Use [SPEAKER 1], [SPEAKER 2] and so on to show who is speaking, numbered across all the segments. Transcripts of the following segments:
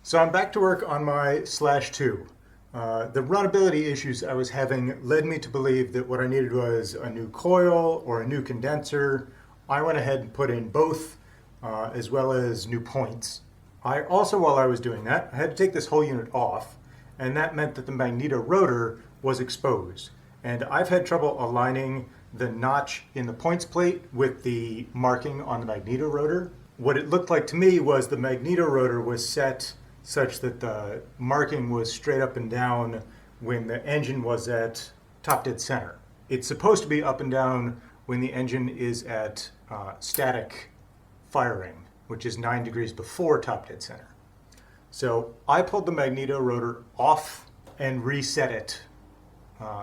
[SPEAKER 1] So I'm back to work on my Slash 2. The runnability issues I was having led me to believe that what I needed was a new coil or a new condenser. I went ahead and put in both, as well as new points. I also, while I was doing that, I had to take this whole unit off, and that meant that the magneto rotor was exposed. And I've had trouble aligning the notch in the points plate with the marking on the magneto rotor. What it looked like to me was the magneto rotor was set such that the marking was straight up and down when the engine was at top dead center. It's supposed to be up and down when the engine is at static firing, which is 9 degrees before top dead center. So I pulled the magneto rotor off and reset it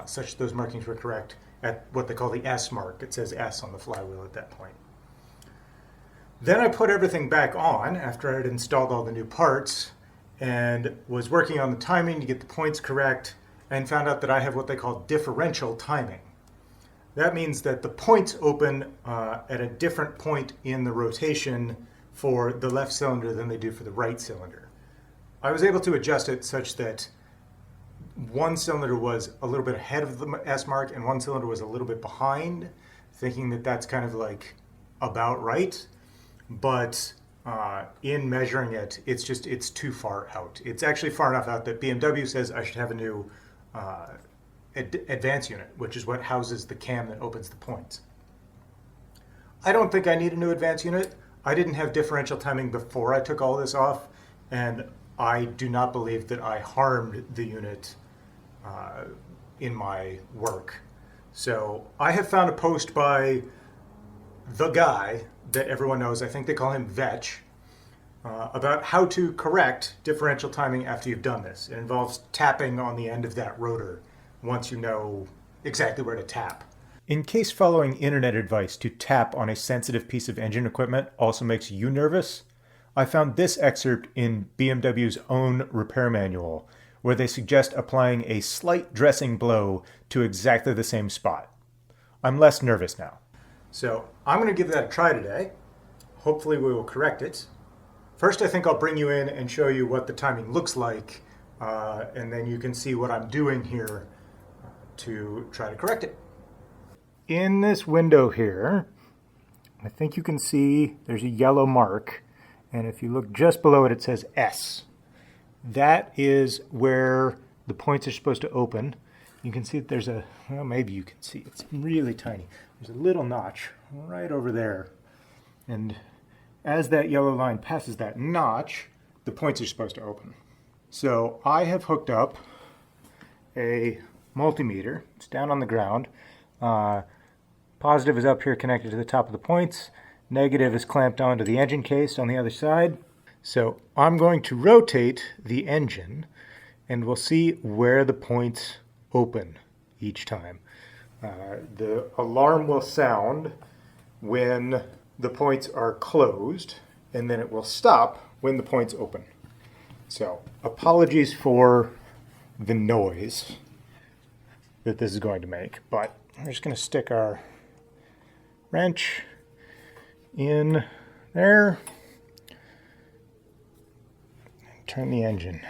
[SPEAKER 1] such that those markings were correct at what they call the S mark. It says S on the flywheel at that point. Then I put everything back on after I had installed all the new parts and was working on the timing to get the points correct, and found out that I have what they call differential timing. That means that the points open at a different point in the rotation for the left cylinder than they do for the right cylinder. I was able to adjust it such that one cylinder was a little bit ahead of the S mark and one cylinder was a little bit behind, thinking that that's kind of like about right. But in measuring it, it's too far out. It's actually far enough out that BMW says I should have a new advance unit, which is what houses the cam that opens the points. I don't think I need a new advance unit. I didn't have differential timing before I took all this off, and I do not believe that I harmed the unit in my work. So I have found a post by the guy that everyone knows, I think they call him Vech, about how to correct differential timing after you've done this. It involves tapping on the end of that rotor once you know exactly where to tap. In case following internet advice to tap on a sensitive piece of engine equipment also makes you nervous, I found this excerpt in BMW's own repair manual, where they suggest applying a slight dressing blow to exactly the same spot. I'm less nervous now. So I'm going to give that a try today. Hopefully we will correct it. First, I think I'll bring you in and show you what the timing looks like, and then you can see what I'm doing here to try to correct it. In this window here, I think you can see there's a yellow mark, and if you look just below it, it says S. That is where the points are supposed to open. You can see that there's a, well, maybe you can see, it's really tiny. There's a little notch right over there. And as that yellow line passes that notch, the points are supposed to open. So I have hooked up a multimeter. It's down on the ground. Positive is up here connected to the top of the points. Negative is clamped onto the engine case on the other side. So I'm going to rotate the engine and we'll see where the points open each time. The alarm will sound when the points are closed, and then it will stop when the points open. So apologies for the noise that this is going to make, but we're just going to stick our wrench in there and turn the engine.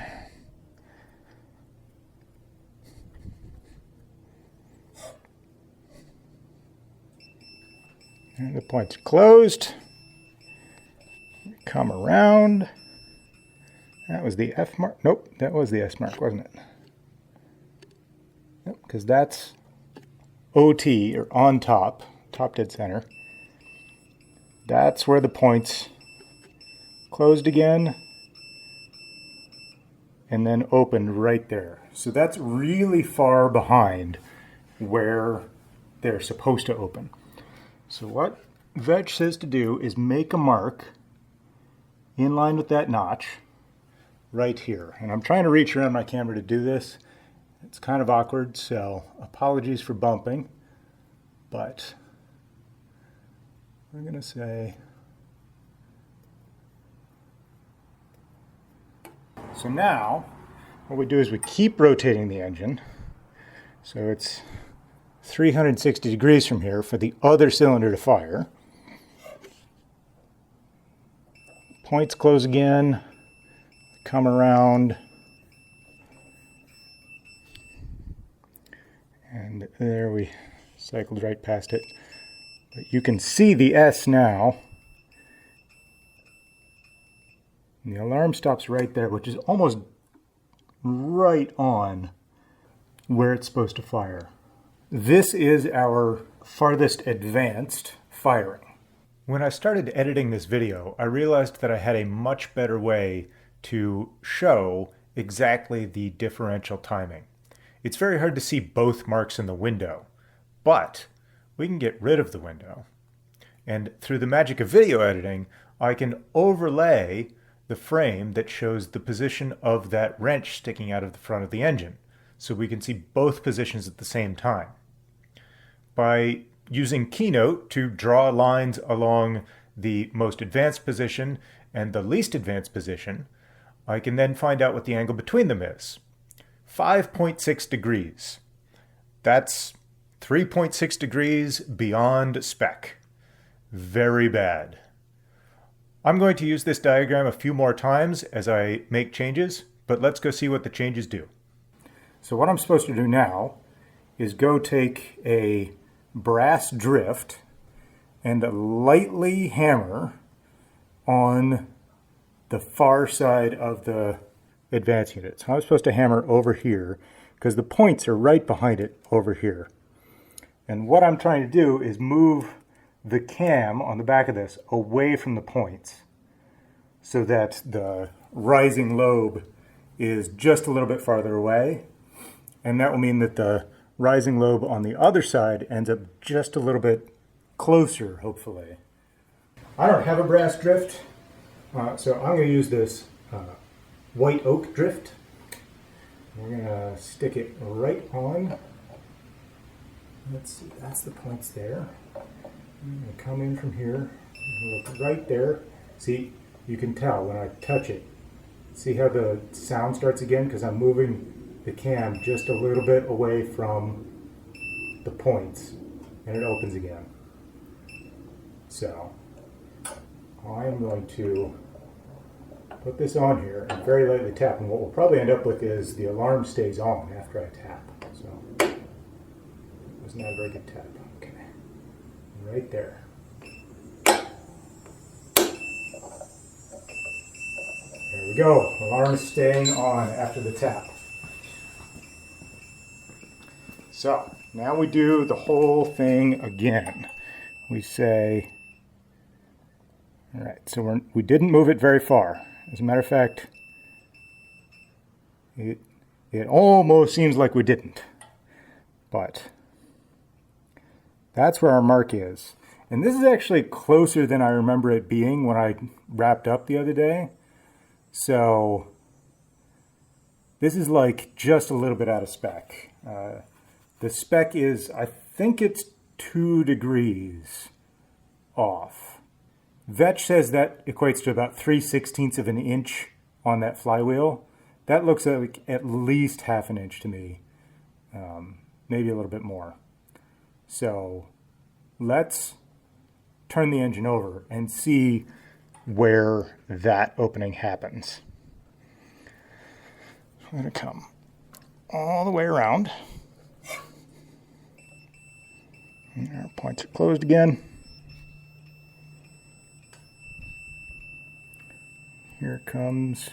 [SPEAKER 1] And the points are closed. Come around. That was the F mark. Nope, that was the S mark, wasn't it? Nope, because that's OT, or on top, top dead center. That's where the points closed again and then opened right there. So that's really far behind where they're supposed to open. So what Vech says to do is make a mark in line with that notch right here. And I'm trying to reach around my camera to do this. It's kind of awkward, so apologies for bumping. But we're going to say... So now, what we do is we keep rotating the engine. So it's 360 degrees from here for the other cylinder to fire. Points close again. come around, and there we cycled right past it. But you can see the S now. And the alarm stops right there, which is almost right on where it's supposed to fire. This is our farthest advanced firing. When I started editing this video, I realized that I had a much better way to show exactly the differential timing. It's very hard to see both marks in the window, but we can get rid of the window. And through the magic of video editing, I can overlay the frame that shows the position of that wrench sticking out of the front of the engine, so we can see both positions at the same time. By using Keynote to draw lines along the most advanced position and the least advanced position, I can then find out what the angle between them is. 5.6 degrees. That's 3.6 degrees beyond spec. Very bad. I'm going to use this diagram a few more times as I make changes, but let's go see what the changes do. So what I'm supposed to do now is go take a brass drift and lightly hammer on the far side of the advance unit. So I'm supposed to hammer over here because the points are right behind it over here. And what I'm trying to do is move the cam on the back of this away from the points so that the rising lobe is just a little bit farther away. And that will mean that the rising lobe on the other side ends up just a little bit closer, hopefully. I don't have a brass drift, so I'm going to use this white oak drift. We're going to stick it right on. Let's see, that's the points there. I'm going to come in from here, look right there. See, you can tell when I touch it. See how the sound starts again? Because I'm moving the cam just a little bit away from the points, and it opens again. So I'm going to put this on here and very lightly tap, and what we'll probably end up with is the alarm stays on after I tap. So it was not a very good tap. Okay, right there. There we go. Alarm is staying on after the tap. So now we do the whole thing again. We say, all right, so we didn't move it very far. As a matter of fact, it almost seems like we didn't. But that's where our mark is. And this is actually closer than I remember it being when I wrapped up the other day. So this is like just a little bit out of spec. The spec is, I think it's 2 degrees off. Vech says that equates to about 3/16 of an inch on that flywheel. That looks like at least half an inch to me, maybe a little bit more. So let's turn the engine over and see where that opening happens. I'm going to come all the way around. Our points are closed again. Here it comes.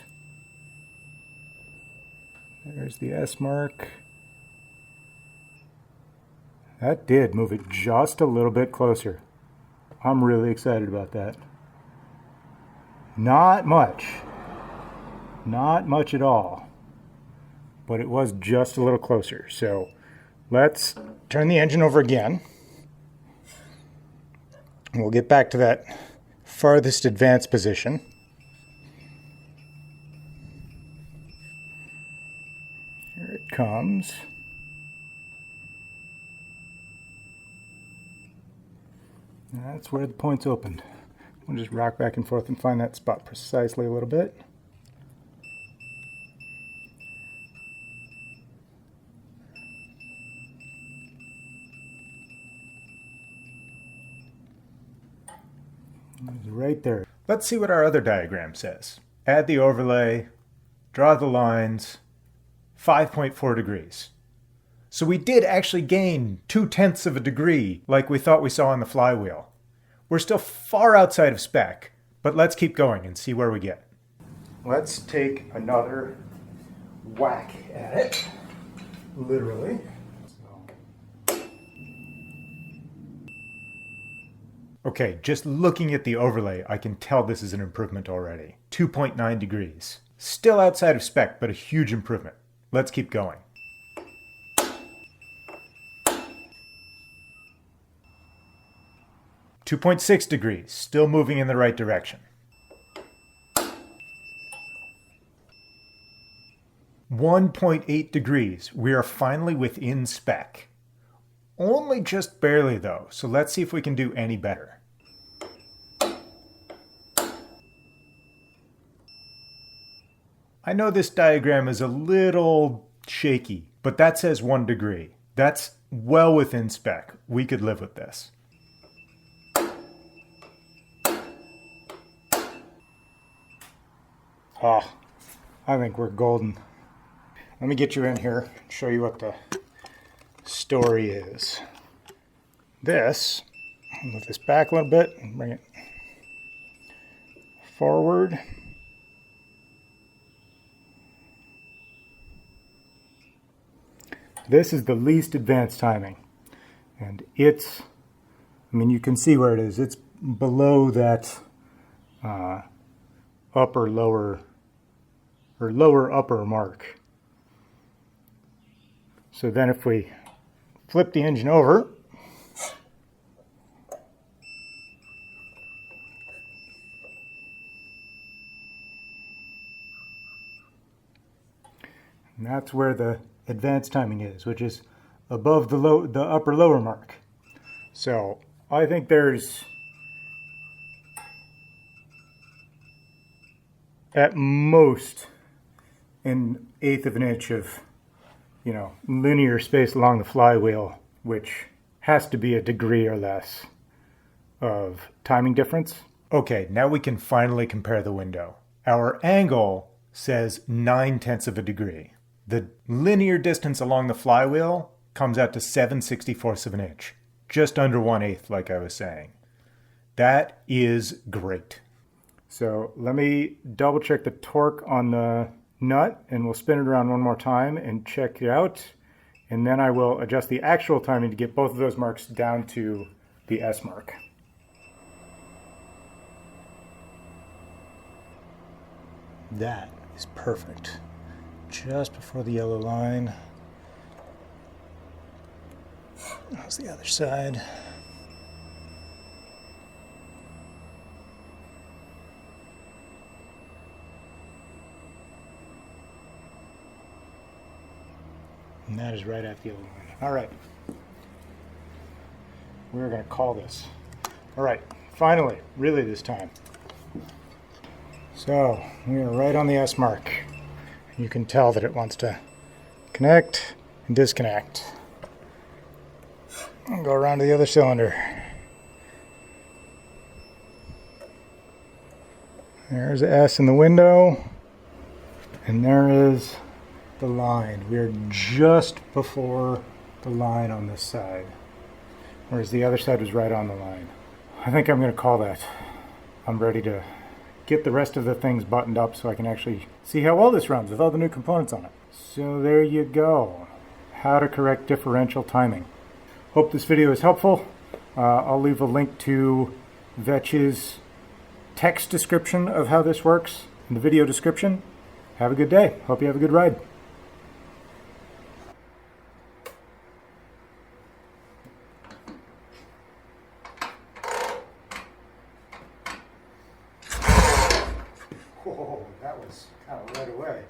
[SPEAKER 1] There's the S mark. That did move it just a little bit closer. I'm really excited about that. Not much. Not much at all. But it was just a little closer. So let's turn the engine over again. We'll get back to that farthest advanced position. Here it comes. That's where the points opened. We'll just rock back and forth and find that spot precisely a little bit. Right there. Let's see what our other diagram says. Add the overlay, draw the lines, 5.4 degrees. So we did actually gain 0.2 of a degree like we thought we saw on the flywheel. We're still far outside of spec, but let's keep going and see where we get. Let's take another whack at it, literally. Okay, just looking at the overlay, I can tell this is an improvement already. 2.9 degrees. Still outside of spec, but a huge improvement. Let's keep going. .6 degrees, still moving in the right direction. 1.8 degrees, we are finally within spec. Only just barely though, so let's see if we can do any better. I know this diagram is a little shaky, but that says 1 degree. That's well within spec. We could live with this. Oh, I think we're golden. Let me get you in here and show you what the story is. This, I'll move this back a little bit and bring it forward. This is the least advanced timing. And it's, I mean, you can see where it is. It's below that upper lower or lower upper mark. So then if we flip the engine over, and that's where the advanced timing is, which is above the upper lower mark. So I think there's at most an 1/8 of an inch of, you know, linear space along the flywheel, which has to be a degree or less of timing difference. Okay, now we can finally compare the window. Our angle says 9/10 of a degree. The linear distance along the flywheel comes out to 7/64 of an inch, just under 1/8, like I was saying. That is great. So let me double check the torque on the nut, and we'll spin it around one more time and check it out. And then I will adjust the actual timing to get both of those marks down to the S mark. That is perfect. Just before the yellow line. How's the other side? And that is right at the yellow line. All right. We're going to call this. All right. Finally, really this time. So we are right on the S mark. You can tell that it wants to connect and disconnect. I'll go around to the other cylinder. There's the S in the window, and there is the line. We are just before the line on this side, whereas the other side was right on the line. I think I'm going to call that. I'm ready to get the rest of the things buttoned up so I can actually see how well this runs with all the new components on it. So there you go. How to correct differential timing. Hope this video is helpful. I'll leave a link to Vech's text description of how this works in the video description. Have a good day. Hope you have a good ride. Whoa, that was kind of right away.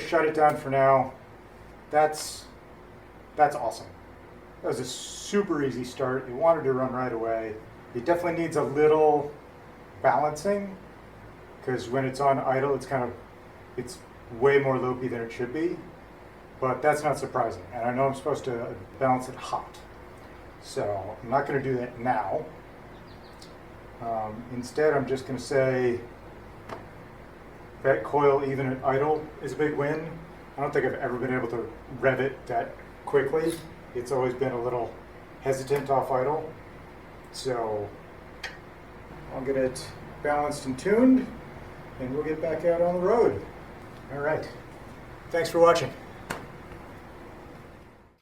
[SPEAKER 1] shut it down for now. That's awesome. That was a super easy start. It wanted to run right away. It definitely needs a little balancing because when it's on idle, it's way more loopy than it should be. But that's not surprising. And I know I'm supposed to balance it hot. So I'm not going to do that now. Instead, I'm just going to say that coil even at idle is a big win. I don't think I've ever been able to rev it that quickly. It's always been a little hesitant off idle. So I'll get it balanced and tuned and we'll get back out on the road. All right. Thanks for watching.